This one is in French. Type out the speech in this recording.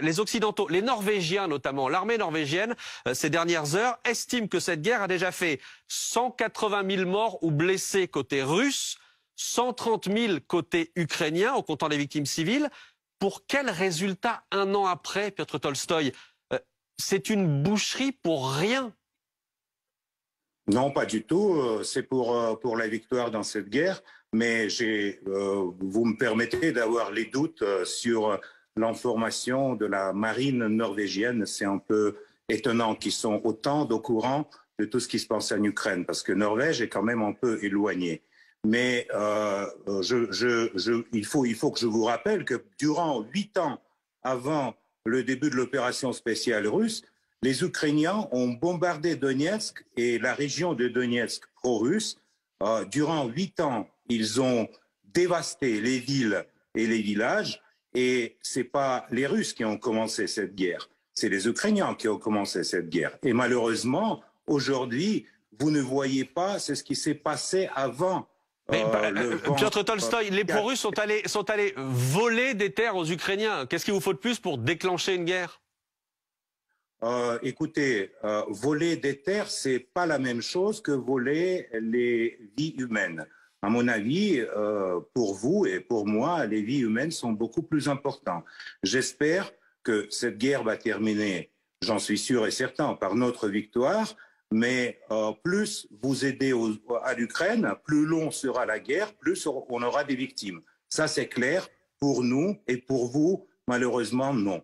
les Occidentaux, les Norvégiens notamment, l'armée norvégienne, ces dernières heures, estiment que cette guerre a déjà fait 180 000 morts ou blessés côté russe, 130 000 côté ukrainien, en comptant les victimes civiles. Pour quel résultat un an après, Piotr Tolstoï? C'est une boucherie pour rien. Non, pas du tout. C'est pour la victoire dans cette guerre. Mais vous me permettez d'avoir les doutes sur l'information de la marine norvégienne. C'est un peu étonnant qu'ils sont autant au courant de tout ce qui se passe en Ukraine, parce que Norvège est quand même un peu éloignée. Mais il faut que je vous rappelle que durant 8 ans avant le début de l'opération spéciale russe, les Ukrainiens ont bombardé Donetsk et la région de Donetsk pro-russe. Durant 8 ans, ils ont dévasté les villes et les villages. Et c'est pas les Russes qui ont commencé cette guerre, c'est les Ukrainiens qui ont commencé cette guerre. Et malheureusement, aujourd'hui, vous ne voyez pas, c'est ce qui s'est passé avant. Piotr Tolstoï, les pro-russes sont allés voler des terres aux Ukrainiens. Qu'est-ce qu'il vous faut de plus pour déclencher une guerre? Écoutez, voler des terres, c'est pas la même chose que voler les vies humaines. À mon avis, pour vous et pour moi, les vies humaines sont beaucoup plus importantes. J'espère que cette guerre va terminer, j'en suis sûr et certain, par notre victoire. Mais plus vous aidez à l'Ukraine, plus long sera la guerre, plus on aura des victimes. Ça, c'est clair. Pour nous et pour vous, malheureusement, non.